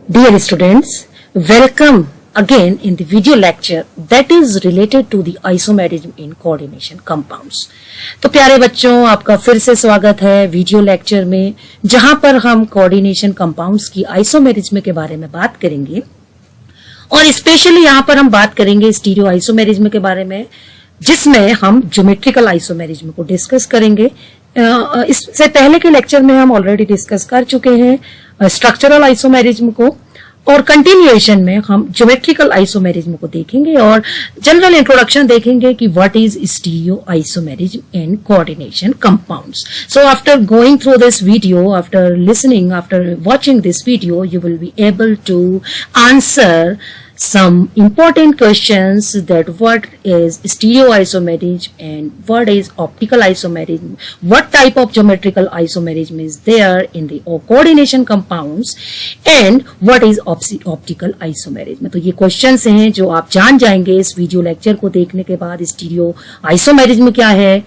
Dear students, welcome again in the video lecture that is related to the isomerism in coordination compounds. तो प्यारे बच्चों, आपका फिर से स्वागत है वीडियो लेक्चर में, जहां पर हम कोऑर्डिनेशन कंपाउंड्स की आइसोमेरिज्म के बारे में बात करेंगे और स्पेशली यहां पर हम बात करेंगे स्टीरियो आइसोमेरिज्म के बारे में, जिसमें हम ज्योमेट्रिकल आइसोमेरिज्म को डिस्कस करेंगे। इससे पहले के लेक्चर में हम ऑलरेडी डिस्कस कर चुके हैं स्ट्रक्चरल आइसोमेरिज्म को, और कंटिन्यूएशन में हम ज्योमेट्रिकल आइसोमेरिज्म को देखेंगे और जनरल इंट्रोडक्शन देखेंगे कि what is stereo isomerism in coordination compounds. So after going through this video, after listening, after watching this video, you will be able to answer some important questions that what is stereoisomerism and what is optical isomerism, what type of geometrical isomerism is there in the coordination compounds and what is optical isomerism. तो ये questions हैं जो आप जान जाएंगे इस video lecture को देखने के बाद. स्टीरियो आइसोमेरिज्म क्या है,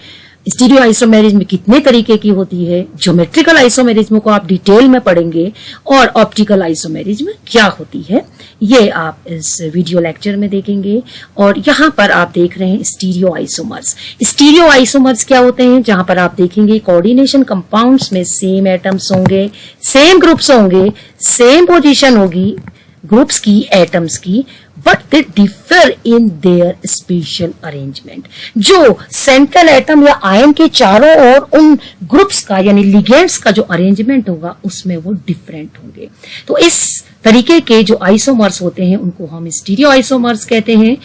स्टीरियो आइसोमेरिज्म कितने तरीके की होती है, ज्योमेट्रिकल आइसोमेरिज्म को आप डिटेल में पढ़ेंगे और ऑप्टिकल आइसोमेरिज्म क्या होती है ये आप इस वीडियो लेक्चर में देखेंगे. और यहाँ पर आप देख रहे हैं स्टीरियो आइसोमर्स. स्टीरियो आइसोमर्स क्या होते हैं, जहां पर आप देखेंगे कोऑर्डिनेशन कंपाउंड्स में सेम एटम्स होंगे, सेम ग्रुप्स होंगे, सेम पोजीशन होगी ग्रुप्स की, एटम्स की, but they differ in their special arrangement. जो सेंट्रल एटम या आयन के चारों ओर उन ग्रुप्स का यानी लिगेंड्स का जो अरेंजमेंट होगा उसमें वो डिफरेंट होंगे. तो इस तरीके के जो आइसोमर्स होते हैं उनको हम स्टीरियो आइसोमर्स कहते हैं.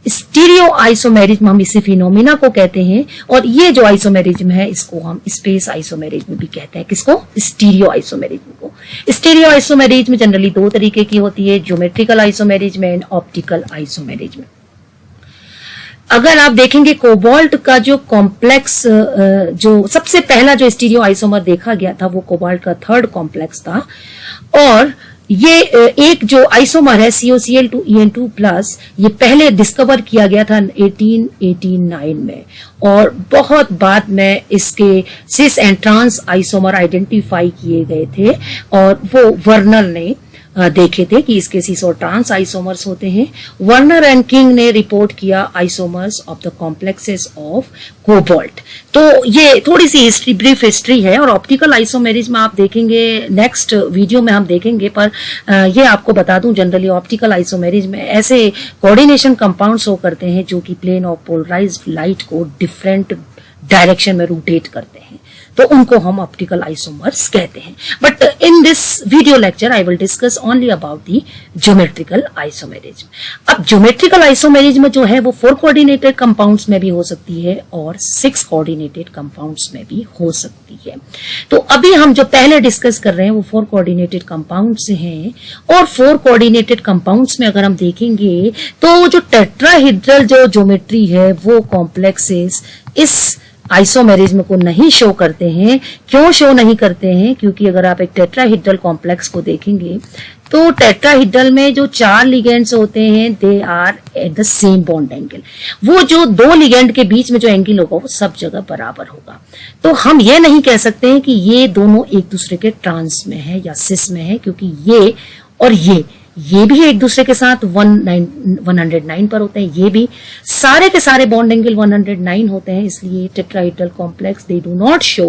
स्टीरियो आइसोमेरिज्म हम इसी फिनोमिना को कहते हैं, और ये जो आइसोमेरिज्म है इसको हम स्पेस आइसोमेरिज्म भी कहते हैं. किसको? स्टीरियो आइसोमेरिज्म को. स्टीरियो आइसोमेरिज्म जनरली दो तरीके की होती है, geometrical isomerism and optical isomerism. अगर आप देखेंगे कोबाल्ट का जो कॉम्प्लेक्स, जो सबसे पहला जो स्टीरियो आइसोमर देखा गया था वो कोबाल्ट का थर्ड कॉम्प्लेक्स था, और ये एक जो आइसोमर है COCl2En2+, ये पहले डिस्कवर किया गया था 1889 में, और बहुत बाद में इसके cis and trans isomer identify किए गए थे, और वो वर्नर ने देखे थे कि इसके सिस और ट्रांस आइसोमर्स होते हैं. वर्नर एंड किंग ने रिपोर्ट किया isomers of the complexes of cobalt. तो ये थोड़ी सी हिस्ट्री, ब्रीफ हिस्ट्री है. और ऑप्टिकल आइसोमेरिज्म आप देखेंगे नेक्स्ट वीडियो में हम देखेंगे, पर ये आपको बता दूं जनरली ऑप्टिकल आइसोमेरिज्म ऐसे कोऑर्डिनेशन कंपाउंड शो करते हैं जो कि प्लेन ऑफ पोलराइज्ड लाइट को डिफरेंट डायरेक्शन में रोटेट करते हैं, तो उनको हम ऑप्टिकल आइसोमर्स कहते हैं. But in this video lecture I will discuss only about the geometrical isomerism. अब ज्योमेट्रिकल आइसोमेरिज्म जो है वो 4 कोऑर्डिनेटेड कंपाउंड्स में भी हो सकती है और 6 कोऑर्डिनेटेड कंपाउंड्स में भी हो सकती है. तो अभी हम जो पहले डिस्कस कर रहे हैं वो 4 कोऑर्डिनेटेड कंपाउंड्स हैं, और 4 कोऑर्डिनेटेड कंपाउंड्स में अगर हम देखेंगे तो जो टेट्राहेड्रल जो ज्योमेट्री है वो कॉम्प्लेक्सेस इस आइसोमेरिज्म को नहीं शो करते हैं. क्यों शो नहीं करते हैं? क्योंकि अगर आप एक टेट्राहेड्रल कॉम्प्लेक्स को देखेंगे तो टेट्राहेड्रल में जो 4 लिगेंड्स होते हैं they are at the same bond angle. वो जो 2 लिगेंड के बीच में जो एंगल होगा वो सब जगह बराबर होगा. तो हम ये नहीं कह सकते हैं कि ये दोनों एक दूसरे के ट्रांस में है या सिस में है, क्योंकि ये और ये भी एक दूसरे के साथ 109 पर होते हैं, ये भी सारे के सारे बॉन्ड एंगल 109 होते हैं. इसलिए tetrahedral complex they do not show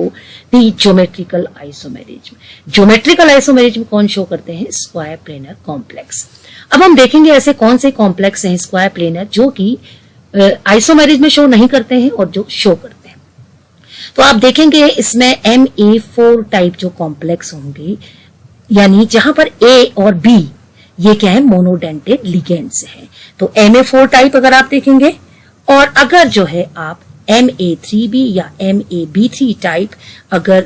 the geometrical isomerism. Geometrical isomerism कौन शो करते हैं? Square planar complex. अब हम देखेंगे ऐसे कौन से कॉम्प्लेक्स हैं स्क्वायर प्लेनर जो कि आइसोमेरिज्म में शो नहीं करते हैं और जो शो करते हैं. तो आप देखेंगे इसमें MA4 टाइप जो कॉम्प्लेक्स होंगे, यानी जहां पर A और B ये क्या है? मोनोडेंटेड लिगेंड्स हैं. तो MA4 टाइप अगर आप देखेंगे, और अगर जो है आप MA3B या MAB3 टाइप अगर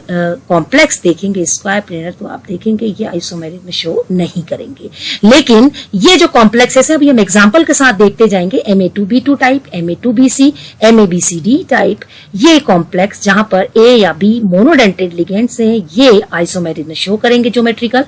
कॉम्प्लेक्स देखेंगे स्क्वायर प्लेनर, तो आप देखेंगे ये आइसोमेरिज्म में शो नहीं करेंगे. लेकिन ये जो कॉम्प्लेक्सेस है अभी हम एग्जांपल के साथ देखते जाएंगे. MA2B2 type, MA2BC, MABCD type, ये कॉम्प्लेक्स जहां पर A या B मोनोडेंटेड लिगेंड्स हैं ये आइसोमेरिज्म में शो करेंगे ज्योमेट्रिकल.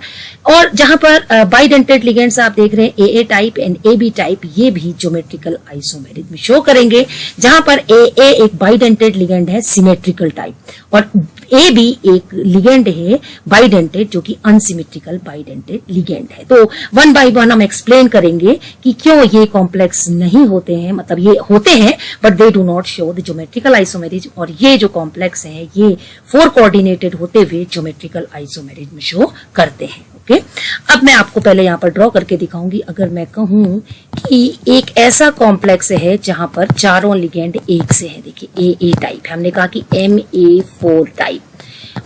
और जहां पर बाइडेंटेड लिगेंड्स आप देख रहे हैं AA type and AB type, ये भी ज्योमेट्रिकल आइसोमेरिज्म शो करेंगे. जहां पर AA एक बाइडेंटेड लिगेंड है सिमेट्रिकल टाइप, और ए भी एक लिगेंड है बाइडेंटेड, जो कि अनसिमेट्रिकल बाइडेंटेड लिगेंड है। तो वन बाय वन हम एक्सप्लेन करेंगे कि क्यों ये कॉम्प्लेक्स नहीं होते हैं, मतलब ये होते हैं but they do not show the geometrical isomerism, और ये जो कॉम्प्लेक्स हैं ये 4 कोऑर्डिनेटेड होते हुए ज्योमेट्रिकल आइसोमेरिज्म शो करते हैं। ओके, अब मैं आपको पहले यहाँ पर ड्रॉ करके दिखाऊंगी। अगर मैं कहूं कि एक ऐसा कॉम्प्लेक्स है जहां पर चारों लिगेंड एक से है, देखिए ए टाइप है, हमने कहा कि MA4 टाइप।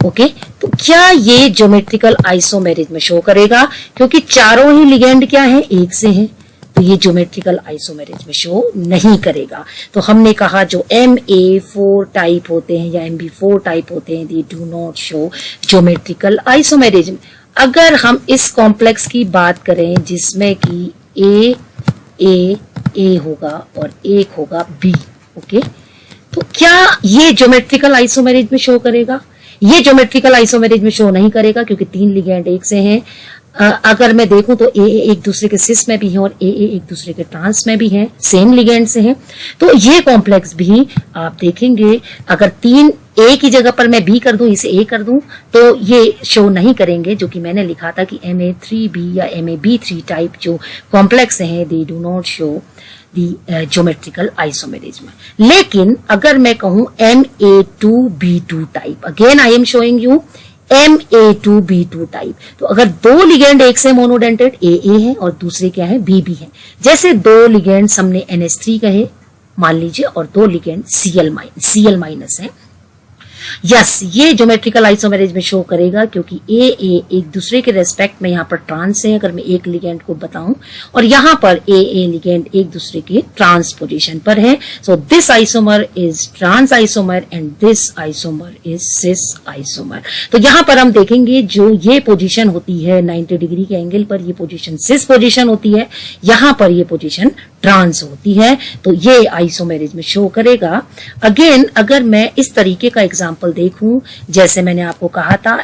ओके, तो क्या ये ज्योमेट्रिकल आइसोमेरिज्म शो करेगा? क्योंकि चारों ही लिगेंड क्या है, एक से हैं, तो ये ज्योमेट्रिकल आइसोमेरिज्म शो नहीं करेगा। तो हमने कहा जो MA4 टाइप होते हैं या MB4 टाइप होते हैं, they do not show geometrical isomerism. अगर हम इस कॉम्प्लेक्स की बात करें जिसमें कि ए होगा और एक होगा बी, ओके, तो क्या ये ज्योमेट्रिकल आइसोमेरिज्म शो करेगा? ये ज्योमेट्रिकल आइसोमेरिज्म शो नहीं करेगा क्योंकि 3 लिगेंड एक से हैं। अगर मैं देखूं तो ए एक दूसरे के सिस में भी है और ए एक दूसरे के ट्रांस में भी है, सेम लिगेंड से हैं। तो ये कॉम्प्लेक्स भी आप देखेंगे, अगर 3 ए की जगह पर मैं बी कर दूं, इसे ए कर दूं, तो ये शो नहीं करेंगे, जो कि मैंने लिखा था कि MA3B या MAB3 टाइप जो कॉम्प्लेक्स हैं, they do not show the geometrical isomerism. लेकिन अगर मैं कहूं MA2B2 type, again I am showing you MA2B2 type, तो अगर 2 लिगेंड एक से मोनोडेंटेड AA है और दूसरे क्या है, BB है, जैसे 2 लिगेंड हमने NH3 कहे मान लीजिए और 2 लिगेंड Cl माइनस है, यस, ये ज्योमेट्रिकल आइसोमेरिज्म शो करेगा क्योंकि ए एक दूसरे के रेस्पेक्ट में यहाँ पर ट्रांस है, अगर मैं एक लिगेंड को बताऊं, और यहाँ पर ए लिगेंड एक दूसरे के ट्रांस पोजीशन पर है। So this isomer is trans isomer and this isomer is cis isomer. तो यहाँ पर हम देखेंगे जो ये पोजीशन होती है 90 डिग्री के एंगल पर, ये पोजीशन सिस पोजीशन होती है, यहाँ पर ये पोजीशन ट्रांस होती है, तो ये आइसोमेरिज्म शो करेगा। अगेन अगर मैं इस तरीके का एग्जांपल देखूं, जैसे मैंने आपको कहा था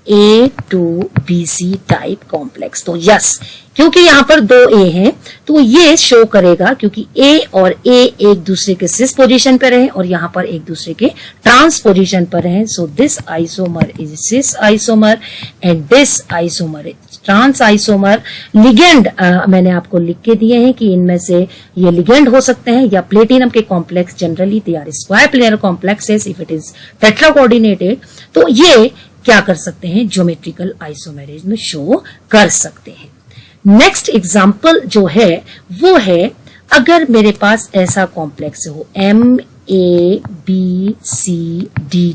MA2BC टाइप कॉम्प्लेक्स, तो यस, क्योंकि यहाँ पर 2 ए हैं तो ये शो करेगा क्योंकि ए और ए एक दूसरे के सिस पोजीशन पर है और यहाँ पर एक दूसरे के ट्रांस पोजीशन पर है। So this isomer is cis isomer and this isomer is trans isomer. Ligand मैंने आपको लिख के दिए हैं कि इनमें से ये लिगेंड हो सकते हैं या प्लेटिनम के complex, generally they are square planar complexes if it is tetra coordinated, तो ये क्या कर सकते हैं, ज्योमेट्रिकल आइसोमेरिज्म शो कर सकते हैं। नेक्स्ट एग्जाम्पल जो है वो है, अगर मेरे पास ऐसा कॉम्प्लेक्स हो MABCD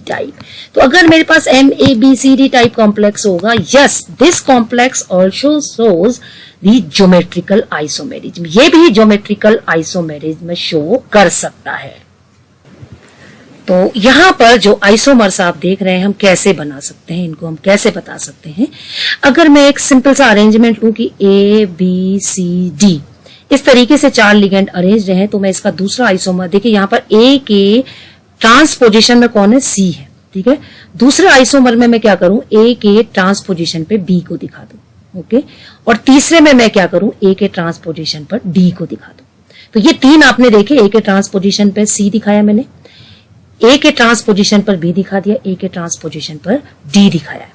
टाइप, तो अगर मेरे पास MABCD टाइप कॉम्प्लेक्स होगा, yes, this complex also shows the geometrical isomerism, ये भी ज्योमेट्रिकल आइसोमेरिज्म शो कर सकता है। तो यहाँ पर जो आइसोमर्स आप देख रहे हैं, हम कैसे बना सकते हैं, इनको हम कैसे बता सकते हैं। अगर मैं एक सिंपल सा अरेंजमेंट लूं कि ABCD, इस तरीके से 4 लिगेंड अरेंज हैं, तो मैं इसका दूसरा आइसोमर, देखिए यहाँ पर A के ट्रांस पोजीशन में कौन है, C है, ठीक है। दूसरे आइसोमर में मैं क्या करूं, A के ट्रांस पोजीशन पे B को दिखा दूं, ओके, और तीसरे में मैं क्या करूं, A के ट्रांस पोजीशन पर D को दिखा दूं। तो ये 3 आपने देखे, A के ट्रांस पोजीशन पे C दिखाया मैंने, ए के ट्रांस पोजीशन पर बी दिखा दिया, ए के ट्रांस पोजीशन पर डी दिखाया है।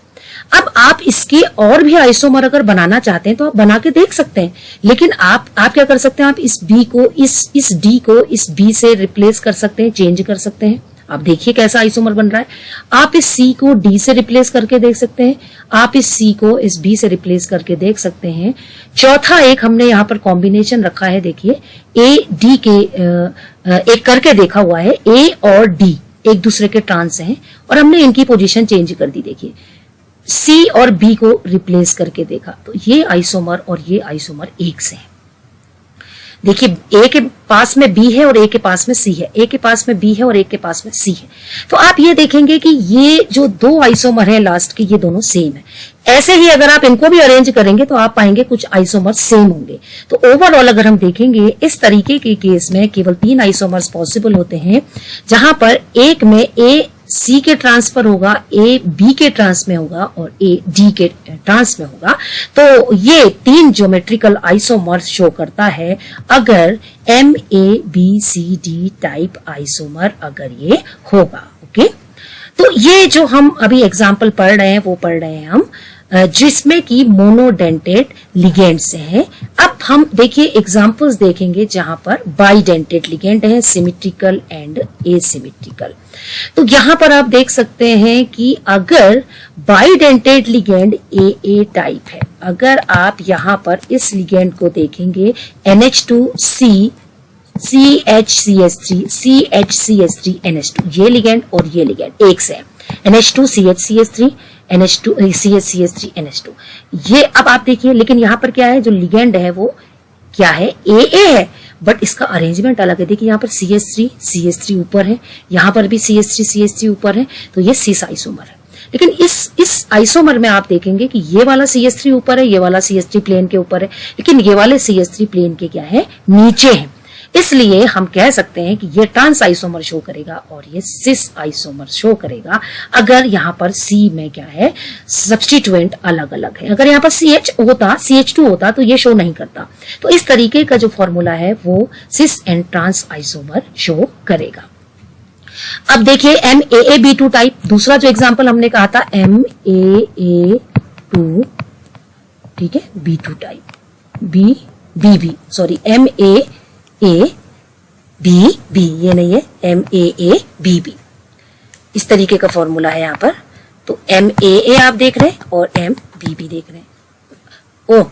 अब आप इसके और भी आइसोमर अगर बनाना चाहते हैं तो आप बना के देख सकते हैं, लेकिन आप क्या कर सकते हैं, आप इस बी को इस डी को इस बी से रिप्लेस कर सकते हैं, चेंज कर सकते हैं। आप देखिए कैसा आइसोमर बन रहा है। आप इस सी को डी से रिप्लेस करके देख सकते हैं, आप इस सी को इस बी से रिप्लेस करके देख सकते हैं। चौथा एक हमने यहाँ पर कॉम्बिनेशन रखा है, देखिए ए डी के एक करके देखा हुआ है, ए और डी एक दूसरे के ट्रांस हैं और हमने इनकी पोजीशन चेंज कर दी। देखिए सी और बी को रिप्लेस करके देखा, तो ये आइसोमर और ये आइसोमर एक से है। देखिए ए के पास में बी है और ए के पास में सी है, ए के पास में बी है और ए के पास में सी है। तो आप ये देखेंगे कि ये जो 2 आइसोमर है लास्ट के, ये दोनों सेम है। ऐसे ही अगर आप इनको भी अरेंज करेंगे तो आप पाएंगे कुछ आइसोमर सेम होंगे। तो ओवरऑल अगर हम देखेंगे इस तरीके के केस में केवल 3 आइसोमर्स पॉसिबल होते हैं, जहां पर एक में ए सी के ट्रांसफर होगा, ए बी के ट्रांस में होगा और ए डी के ट्रांस में होगा। तो ये 3 ज्योमेट्रिकल आइसोमर्स शो करता है अगर MABCD टाइप आइसोमर अगर ये होगा। ओके, तो ये जो हम अभी एग्जाम्पल पढ़ रहे हैं वो पढ़ रहे हैं हम जिसमें कि मोनोडेंटेड लिगेंड से है। अब हम देखिए एग्जांपल्स देखेंगे जहां पर बाइडेंटेड लिगेंड है, सिमेट्रिकल एंड एसिमेट्रिकल। तो यहां पर आप देख सकते हैं कि अगर बाइडेंटेड लिगेंड AA टाइप है, अगर आप यहां पर इस लिगेंड को देखेंगे NH2C CHCH3 CHCH3 NH2, ये लिगेंड और ये लिगेंड एक से है, NH2 CHCH3 NH2 CHCH3 NH2। ये अब आप देखिए, लेकिन यहाँ पर क्या है, जो लिगेंड है वो क्या है, AA है, बट इसका अरेंजमेंट अलग है। देखिए यहाँ पर CH3 ऊपर है, यहाँ पर भी CH3 ऊपर है, तो ये सिस आइसोमर है। लेकिन इस आइसोमर में आप देखेंगे कि ये वाला CH3 ऊपर है, ये वाला CH3 प्लेन के ऊपर है, लेकिन ये वाले CH3 प्लेन के क्या है, नीचे है। इसलिए हम कह सकते हैं कि ये ट्रांस आइसोमर शो करेगा और ये सिस आइसोमर शो करेगा अगर यहाँ पर C में क्या है, सब्स्टिट्यूएंट अलग अलग है। अगर यहाँ पर CH2 होता तो ये शो नहीं करता। तो इस तरीके का जो फॉर्मूला है वो cis and trans isomer show करेगा। अब देखिए MAA-B2 टाइप, दूसरा जो एग्जांपल हमने कहा था MAA2, ठीक है, B2 टाइप, MAA-B, ये नहीं है, MAA-BB, इस तरीके का फॉर्मूला है यहाँ पर। तो MAA आप देख रहे हैं और MBB देख रहे हैं। Oh,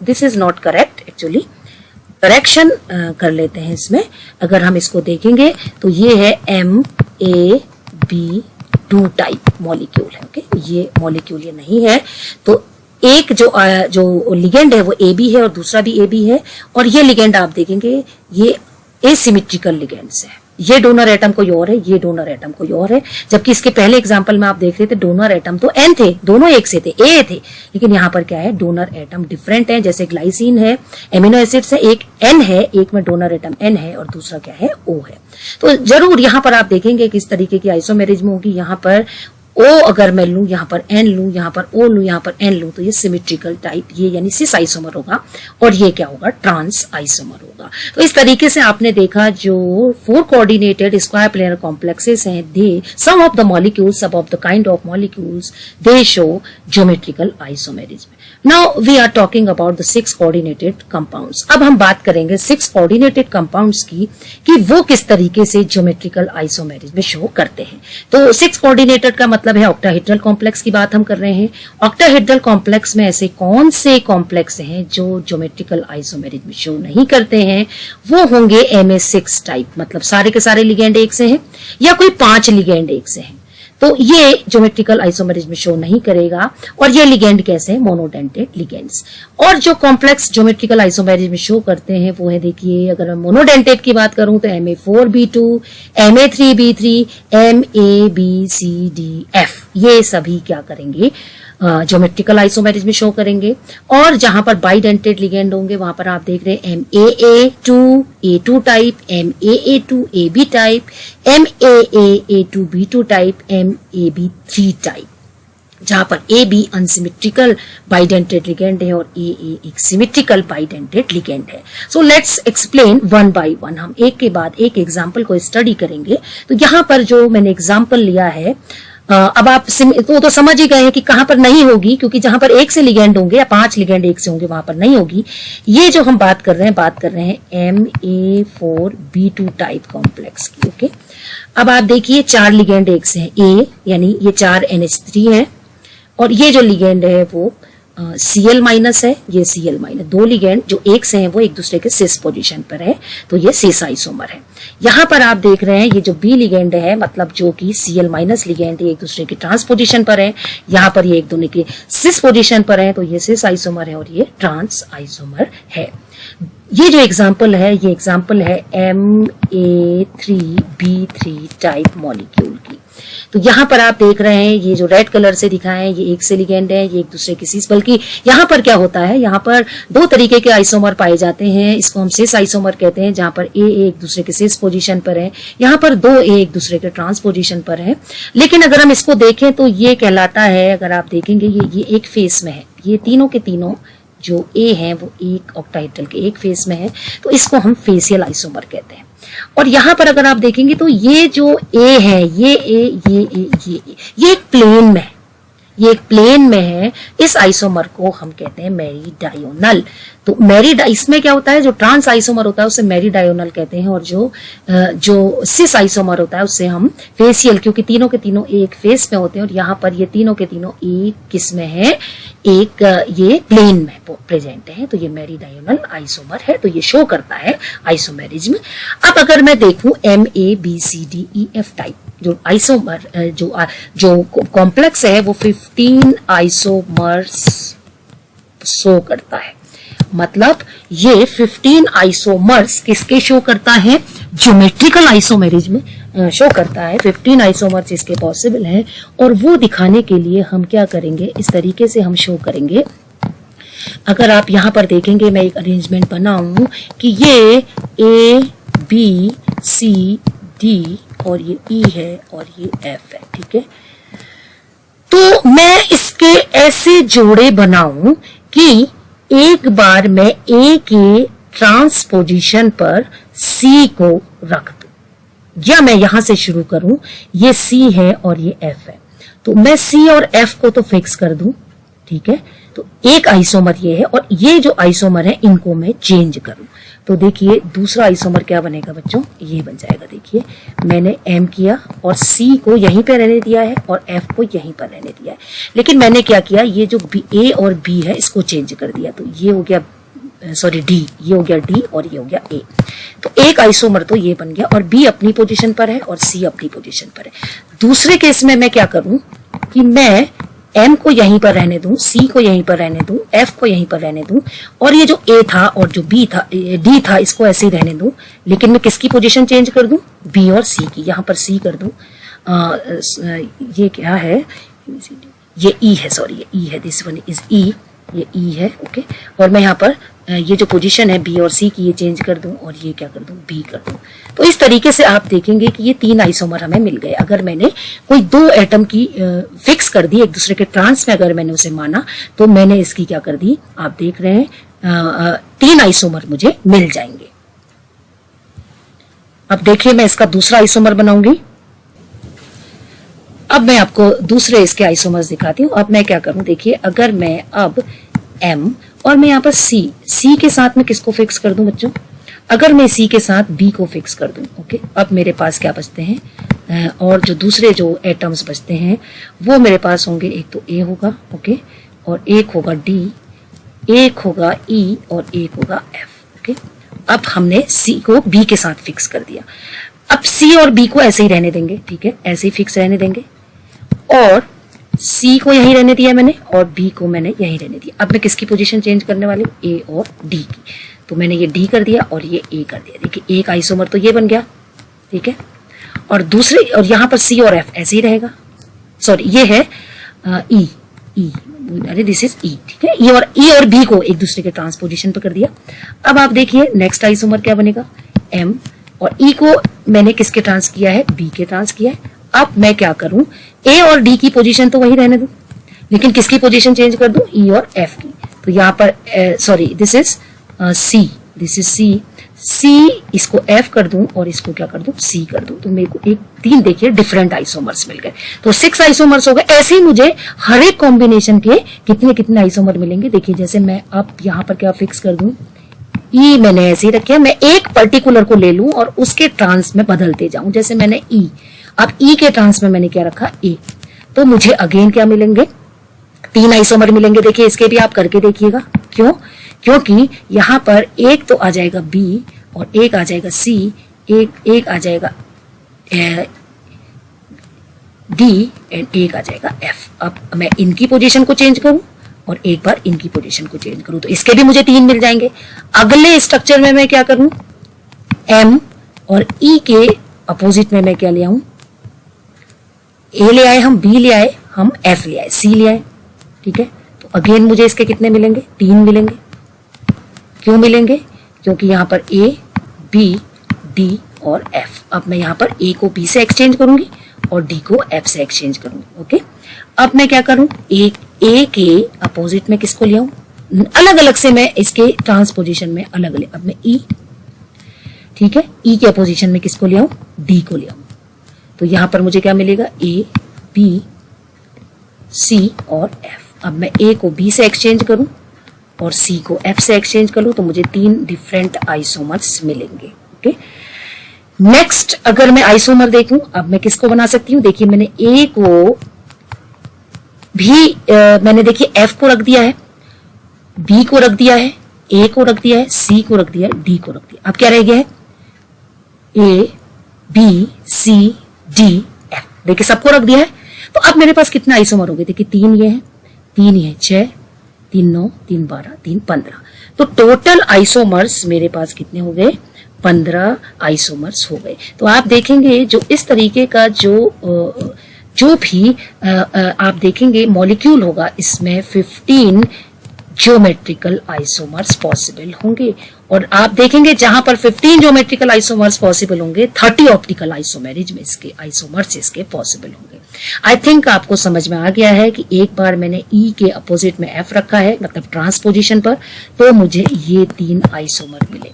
this is not correct, actually correction कर लेते हैं इसमें। अगर हम इसको देखेंगे तो ये है MAB2 टाइप मॉलिक्यूल है। ओके, ये मॉलिक्यूल ये नहीं है। तो एक जो लिगेंड है वो AB है और दूसरा भी AB है, और ये लिगेंड आप देखेंगे ये एसिमेट्रिकल लिगेंड्स है। ये डोनर एटम कोई और है, ये डोनर एटम कोई और है, जबकि इसके पहले एग्जांपल में आप देख रहे थे डोनर एटम तो N थे, दोनों एक से थे, A थे, लेकिन यहाँ पर क्या है, डोनर एटम डिफरेंट है। जैसे ग्लाइसिन है, एमिनो एसिड्स है, एक N है, एक में डोनर एटम N है और दूसरा क्या है, O है। तो जरूर यहाँ पर आप देखेंगे कि इस तरीके की आइसोमेरिज्म होगी। यहाँ पर O अगर मैं लूं, यहाँ पर N लूं, यहाँ पर O लूं, यहाँ पर N लूं, तो ये सिमेट्रिकल टाइप, ये यानी सिस आइसोमर होगा, और ये क्या होगा, ट्रांस आइसोमर होगा। तो इस तरीके से आपने देखा जो 4 कोऑर्डिनेटेड स्क्वायर प्लेनर कॉम्प्लेक्सेस हैं, they some of the molecules, सब of the kind of molecules, they show geometrical isomerism. Now we are talking about the 6 coordinated compounds. अब हम बात करेंगे 6 कोऑर्डिनेटेड कंपाउंड्स की कि वो किस तरीके से ज्योमेट्रिकल आइसोमेरिज्म शो करते हैं। तो 6 कोऑर्डिनेटेड का मतलब है ऑक्टाहेड्रल कॉम्प्लेक्स की बात हम कर रहे हैं। ऑक्टाहेड्रल कॉम्प्लेक्स में ऐसे कौन से कॉम्प्लेक्स हैं जो ज्योमेट्रिकल आइसोमेरिज्म शो नहीं करते हैं? वो होंगे MA6 टाइप, मतलब सारे के सारे लिगेंड एक से हैं या कोई 5 लिगेंड एक से हैं, तो ये ज्योमेट्रिकल आइसोमेरिज्म शो नहीं करेगा। और ये लिगेंड कैसे हैं? Monodentate ligands. और जो कॉम्प्लेक्स ज्योमेट्रिकल आइसोमेरिज्म शो करते हैं वो है, देखिए अगर मैं मोनोडेंटेड की बात करूं तो MA4B2, MA3B3, MABCDF, ये सभी क्या करेंगे? ज्योमेट्रिकल आइसोमेरिज्म शो करेंगे। और जहां पर बाइडेंटेड लिगेंड होंगे वहां पर आप देख रहे हैं MAA2A2 type, MAA2AB type, MAA2B2 type, MAB3 type, जहां पर AB अनसिमेट्रिकल बाइडेंटेड लिगेंड है और AA एक सिमेट्रिकल बाइडेंटेड लिगेंड है। So let's explain one by one, हम एक के बाद एक एग्जांपल को स्टडी करेंगे। तो यहाँ पर जो मैंने एग्जांपल लिया है, अब आप तो समझ ही गए हैं कि कहां पर नहीं होगी, क्योंकि जहां पर एक से लिगेंड होंगे या 5 लिगेंड एक से होंगे वहां पर नहीं होगी। ये जो हम बात कर रहे हैं MA4B2 टाइप कॉम्प्लेक्स की। ओके, अब आप देखिए 4 लिगेंड एक से हैं, A यानी ये 4 NH3 है, और ये जो लिगेंड है वो Cl माइनस है, ये Cl माइनस, 2 लिगेंड जो एक से हैं वो एक दूसरे के सिस पोजीशन पर है, तो ये सिस आइसोमर है। यहाँ पर आप देख रहे हैं ये जो B लिगेंड है, मतलब जो कि Cl माइनस लिगेंड है, एक दूसरे के ट्रांस पोजीशन पर है, यहाँ पर ये एक दूसरे के सिस पोजीशन पर है, तो ये सिस आइसोमर है और ये ट्रांस आइसोमर है। ये जो एग्जाम्पल है, ये एग्जाम्पल है MA3B3 टाइप मॉलिक्यूल की। तो यहाँ पर आप देख रहे हैं ये जो रेड कलर से दिखाए हैं, ये एक से लिगेंड है, ये एक दूसरे की सिस, बल्कि यहाँ पर क्या होता है, यहाँ पर 2 तरीके के आइसोमर पाए जाते हैं। इसको हम सिस आइसोमर कहते हैं, जहाँ पर A एक दूसरे के सिस पोजीशन पर है, यहाँ पर 2 A एक दूसरे के ट्रांस पोजीशन पर है। लेकिन अगर हम इसको देखें तो ये कहलाता है, अगर आप देखेंगे ये एक फेस में है, ये तीनों के तीनों जो A हैं वो एक ऑक्टाहेड्रल के एक फेस में है, तो इसको हम फेसियल आइसोमर कहते हैं। और यहां पर अगर आप देखेंगे तो ये जो ए है, ये एक प्लेन में है, ये एक प्लेन में है। इस आइसोमर को हम कहते हैं मेरीडायोनल। तो इसमें क्या होता है, जो ट्रांस आइसोमर होता है उसे मेरीडायोनल कहते हैं, और जो सिस आइसोमर होता है उससे हम फेसियल, क्योंकि तीनों के तीनों एक फेस में होते हैं। और यहाँ पर ये तीनों के तीनों एक किस में है, एक ये प्लेन में प्रेजेंट है। तो ये मेरीडायोनल आइसोमर है, तो ये शो करता है आइसोमेरिज्म। अब अगर मैं देखूं MABCDEF टाइप जो आइसोमर जो कॉम्प्लेक्स है वो 15 आइसोमर्स शो करता है। मतलब ये 15 आइसोमर्स किसके शो करता है, ज्योमेट्रिकल आइसोमेरिज्म शो करता है। 15 आइसोमर्स इसके पॉसिबल हैं, और वो दिखाने के लिए हम क्या करेंगे, इस तरीके से हम शो करेंगे। अगर आप यहां पर देखेंगे, मैं एक अरेंजमेंट बनाऊं कि ये ABCD और ये E है और ये F है, ठीक है। तो मैं इसके ऐसे जोड़े बनाऊं कि एक बार मैं A के ट्रांसपोजिशन पर C को रख दूं, या मैं यहां से शुरू करूं, ये C है और ये F है, तो मैं C और F को तो फिक्स कर दूं, ठीक है। तो एक आइसोमर ये है, और ये जो आइसोमर है इनको मैं चेंज करूं, तो देखिए दूसरा आइसोमर क्या बनेगा बच्चों, ये बन जाएगा। देखिए मैंने M किया और C को यहीं पे रहने दिया है और F को यहीं पर रहने दिया है, लेकिन मैंने क्या किया, ये जो A और B है इसको चेंज कर दिया। तो ये हो गया D, ये हो गया D और ये हो गया A। तो एक आइसोमर तो ये बन गया, और B अपनी पोजीशन पर है और C अपनी पोजीशन पर है। दूसरे केस में मैं क्या करूं कि मैं M को यहीं पर रहने दूं, C को यहीं पर रहने दूं, F को यहीं पर रहने दूं, और ये जो A था और जो B था, D था, इसको ऐसे ही रहने दूं, लेकिन मैं किसकी पोजीशन चेंज कर दूं, B और C की। यहां पर C कर दूं, ये क्या है, ये E है, सॉरी ये E है, दिस वन इज E, ये E है, ओके। और मैं यहाँ पर ये जो पोजीशन है B और C की, ये चेंज कर दूं और ये क्या कर दूं, B कर दूं। तो इस तरीके से आप देखेंगे कि ये 3 आइसोमर हमें मिल गए। अगर मैंने कोई 2 एटम की फिक्स कर दी एक दूसरे के ट्रांस में, अगर मैंने उसे माना, तो मैंने इसकी क्या कर दी, आप देख रहे हैं 3 आइसोमर मुझे मिल जाएंगे। अब देखिए मैं इसका दूसरा आइसोमर बनाऊंगी। अब मैं आपको दूसरे इसके आइसोमर्स दिखाती हूँ। अब मैं क्या करूं, देखिए अगर मैं अब M और मैं यहाँ पर C के साथ में किसको फिक्स कर दूं बच्चों, अगर मैं C के साथ B को फिक्स कर दूं, ओके। अब मेरे पास क्या बचते हैं, और जो दूसरे जो एटम्स बचते हैं वो मेरे पास होंगे, एक तो A होगा, ओके, और एक होगा D, एक होगा E और एक होगा F, ओके। अब हमने C को B के साथ फिक्स कर दिया। अब C और B को ऐसे ही रहने देंगे, ठीक है, ऐसे ही फिक्स रहने देंगे, और C को यहीं रहने दिया मैंने और B को मैंने यहीं रहने दिया। अब मैं किसकी पोजीशन चेंज करने वाली हूँ, A और D की। तो मैंने ये D कर दिया और ये A कर दिया। देखिए एक आइसोमर तो ये बन गया, ठीक है, और दूसरे, और यहाँ पर C और F ऐसे ही रहेगा, सॉरी ये है E, अरे दिस इज E, ठीक है। E और B को एक दूसरे के ट्रांसपोजिशन पर कर दिया। अब आप देखिए नेक्स्ट आइसोमर क्या बनेगा, M, और E को मैंने किसके ट्रांस किया है, B के ट्रांस किया है। अब मैं क्या करूं, A और D की पोजीशन तो वही रहने दूं, लेकिन किसकी पोजीशन चेंज कर दूं, E और F की। तो यहाँ पर sorry this is C, this is C, इसको F कर दूं और इसको क्या कर दूं, C कर दूं। तो मेरे को 3 देखिए डिफरेंट आइसोमर्स मिल गए, तो 6 आइसोमर्स हो गए। ऐसे ही मुझे हर एक कॉम्बिनेशन के कितने आइसोमर मिलेंगे। देखिए जैसे मैं अब यहाँ पर क्या फिक्स कर दूं, E मैंने ऐसे ही रखे, मैं एक पर्टिकुलर को ले लूं और उसके ट्रांस में बदलते जाऊं। जैसे मैंने E, अब E के ट्रांस में मैंने क्या रखा, A, तो मुझे अगेन क्या मिलेंगे, 3 आइसोमर मिलेंगे। देखिए इसके भी आप करके देखिएगा, क्यों, क्योंकि यहाँ पर एक तो आ जाएगा B और एक आ जाएगा C, एक आ जाएगा D एंड एक आ जाएगा F। अब मैं इनकी पोजीशन को चेंज करूं और एक बार इनकी पोजीशन को चेंज करूं, तो इसके भी मुझे 3 मिल जाएंगे। अगले स्ट्रक्चर में मैं क्या करूं, M और E के अपोजिट में मैं क्या ले आऊं, A ले आए हम, B ले आए हम, F ले आए, C ले आए, ठीक है। तो अगेन मुझे इसके कितने मिलेंगे, 3 मिलेंगे। क्यों मिलेंगे, क्योंकि यहाँ पर A, B, D और F। अब मैं यहाँ पर A को B से एक्सचेंज करूंगी और D को F से एक्सचेंज करूंगी, ओके। अब मैं क्या करूं, A के अपोजिट में किसको ले आऊं, अलग अलग से मैं इसके ट्रांसपोजिशन में अलग अलग। अब मैं E, ठीक है, ई के अपोजिशन में किसको ले आऊं, डी को ले आऊं। तो यहां पर मुझे क्या मिलेगा, ए बी सी और एफ। अब मैं ए को बी से एक्सचेंज करूं और सी को एफ से एक्सचेंज करूं तो मुझे 3 डिफरेंट आइसोमर्स मिलेंगे। ओके, नेक्स्ट अगर मैं आइसोमर देखूं, अब मैं किसको बना सकती हूं, देखिए मैंने ए को भी मैंने देखिए एफ को रख दिया है, बी को रख दिया है, ए को रख दिया है, सी को रख दिया है, डी को रख दिया। अब क्या रह गया है, A B C D F, देखिए सबको रख दिया है। तो अब मेरे पास कितना आइसोमर हो गए, देखिए 3 ये है, 3 ये है, 6, 3 9, 3 12, 3 15। तो टोटल आइसोमर्स मेरे पास कितने हो गए, 15 आइसोमर्स हो गए। तो आप देखेंगे जो इस तरीके का जो भी आप देखेंगे मॉलिक्यूल होगा, इसमें 15 ज्योमेट्रिकल आइसोमर्स पॉसिबल होंगे। और आप देखेंगे जहां पर 15 ज्योमेट्रिकल आइसोमर्स पॉसिबल होंगे, 30 ऑप्टिकल आइसोमेरिज में इसके आइसोमर्स इसके पॉसिबल होंगे। आई थिंक आपको समझ में आ गया है कि एक बार मैंने ई के अपोजिट में एफ रखा है, मतलब ट्रांसपोजिशन पर, तो मुझे ये 3 आइसोमर मिले।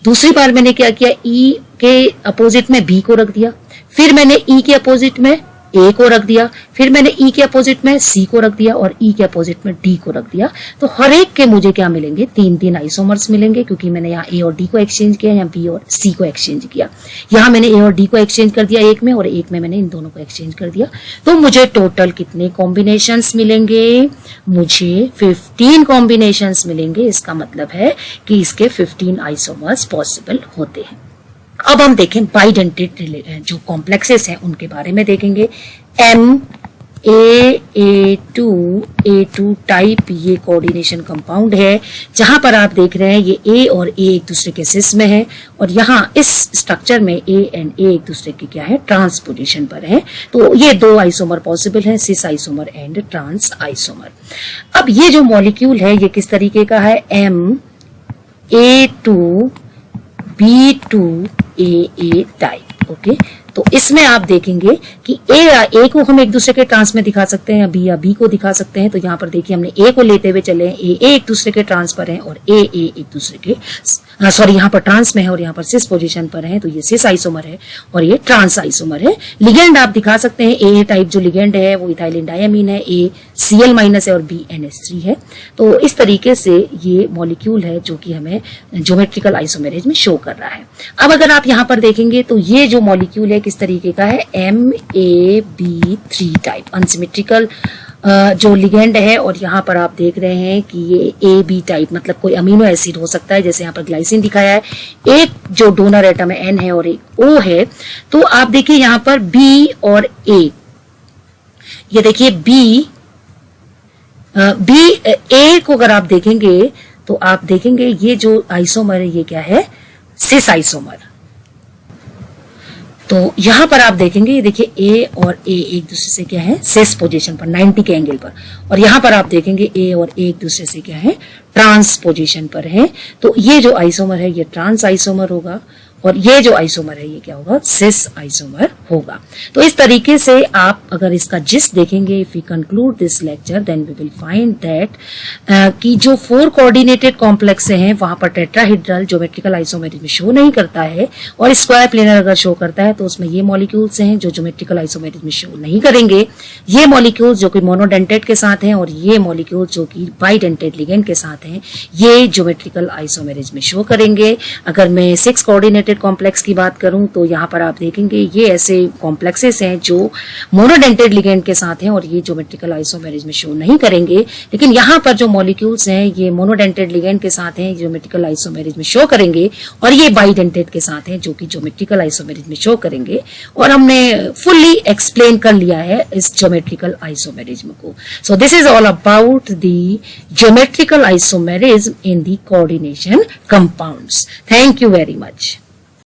दूसरी बार मैंने क्या किया, ई के अपोजिट में बी को रख दिया, फिर मैंने ई के अपोजिट में ए को रख दिया, फिर मैंने ई के अपोजिट में सी को रख दिया और ई के अपोजिट में डी को रख दिया। तो हर एक के मुझे क्या मिलेंगे, 3 आइसोमर्स मिलेंगे, क्योंकि मैंने यहाँ ए और डी को एक्सचेंज किया, यहाँ बी और सी को एक्सचेंज किया। यहाँ मैंने ए और डी को एक्सचेंज कर दिया एक में, और एक में मैंने इन दोनों को एक्सचेंज कर दिया। तो मुझे टोटल कितने कॉम्बिनेशंस मिलेंगे, मुझे 15 कॉम्बिनेशंस मिलेंगे। इसका मतलब है कि इसके 15 आइसोमर्स पॉसिबल होते हैं। अब हम देखें बाइडेंटेड जो कॉम्प्लेक्सेस हैं उनके बारे में देखेंगे। A2 टाइप ये कोऑर्डिनेशन कंपाउंड है, जहां पर आप देख रहे हैं ये ए और ए एक दूसरे के सिस में है, और यहाँ इस स्ट्रक्चर में ए एंड ए एक दूसरे के क्या है, ट्रांसपोजिशन पर है। तो ये 2 आइसोमर पॉसिबल है, cis isomer and trans isomer. अब ये जो मॉलिक्यूल है ये किस तरीके का है, MA2B2AA टाइप। ओके, तो इसमें आप देखेंगे कि ए को हम एक दूसरे के ट्रांस में दिखा सकते हैं, बी या बी को दिखा सकते हैं। तो यहाँ पर देखिए हमने ए को लेते हुए चले हैं, ए एक दूसरे के ट्रांस पर है और ए एक दूसरे के सॉरी यहाँ पर ट्रांस में है और यहाँ पर सिस पोजीशन पर है। तो ये सिस आइसोमर है और ये ट्रांस आइसोमर है। लिगेंड आप दिखा सकते हैं, ए टाइप जो लिगेंड है वो इथाइलिन डायमीन है, ए Cl- है और बी NH3 है। तो इस तरीके से ये मॉलिक्यूल है जो कि हमें ज्योमेट्रिकल आइसोमेरेज में शो कर रहा है। अब अगर आप यहाँ पर देखेंगे तो ये जो मॉलिक्यूल है किस तरीके का है, MAB3 टाइप अनसिमेट्रिकल जो लिगेंड है। और यहाँ पर आप देख रहे हैं कि ये AB टाइप, मतलब कोई अमीनो एसिड हो सकता है, जैसे यहाँ पर ग्लाइसिन दिखाया है। एक जो डोनर एटम है N है और एक O है। तो आप देखिए यहाँ पर B और A, ये देखिए A को अगर आप देखेंगे तो आप देखेंगे ये जो आइसोमर है ये क्या है, सिस आइसोमर। तो यहां पर आप देखेंगे, ये देखिए ए और ए एक दूसरे से क्या है, सिस पोजीशन पर 90 के एंगल पर, और यहां पर आप देखेंगे ए और ए एक दूसरे से क्या है, ट्रांस पोजीशन पर है। तो ये जो आइसोमर है ये ट्रांस आइसोमर होगा और ये जो आइसोमर है ये क्या होगा, सिस आइसोमर होगा। तो इस तरीके से आप अगर इसका जिस्ट देखेंगे, if we conclude this lecture then we will find that कि जो 4 कोऑर्डिनेटेड कॉम्प्लेक्स हैं वहां पर टेट्राहेड्रल ज्योमेट्रिकल आइसोमेरिज में शो नहीं करता है, और स्क्वायर प्लेनर अगर शो करता है तो उसमें ये मॉलिक्यूल्स हैं जो ज्योमेट्रिकल आइसोमेरिज में शो नहीं करेंगे। ये मॉलिक्यूल्स जो कि मोनोडेंटेट के साथ हैं और ये मॉलिक्यूल्स जो कि बाइडेंटेट लिगेंड के साथ हैं, ये ज्योमेट्रिकल आइसोमेरिज में शो करेंगे। अगर मैं 6 कोऑर्डिनेटेड कॉम्प्लेक्स की बात करूं तो यहाँ पर आप देखेंगे ये ऐसे कॉम्प्लेक्सेस हैं जो मोनोडेंटेड लिगेंड के साथ हैं और ये ज्योमेट्रिकल आइसोमेरिज में शो नहीं करेंगे। लेकिन यहाँ पर जो मॉलिक्यूल्स हैं ये मोनोडेंटेड लिगेंड के साथ हैं, ज्योमेट्रिकल आइसोमेरिज में शो करेंगे, और ये बाइडेंटेड के साथ हैं जो कि ज्योमेट्रिकल आइसोमेरिज में शो करेंगे। और हमने फुल्ली एक्सप्लेन कर लिया है इस ज्योमेट्रिकल आइसोमेरिज्म को। So this is all about the geometrical isomerism in the coordination compounds. Thank you very much.